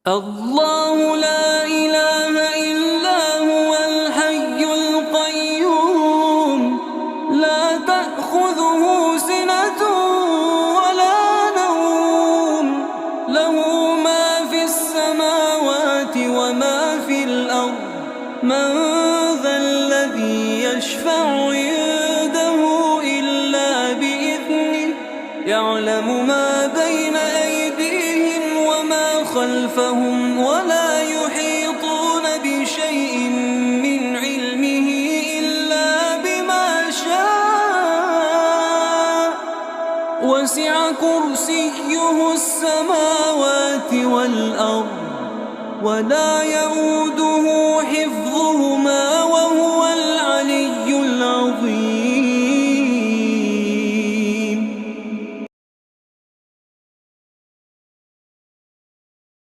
الله لا إله إلا هو الحي القيوم لا تأخذه سنة ولا نوم له ما في السماوات وما في الأرض من ذا الذي يشفع عنده إلا بإذنه يعلم ما بين أيديهم وما خلفهم ولا يحيطون بشيء من علمه إلا بما شاء وسع كرسيه السماوات والأرض ولا يئوده حفظهما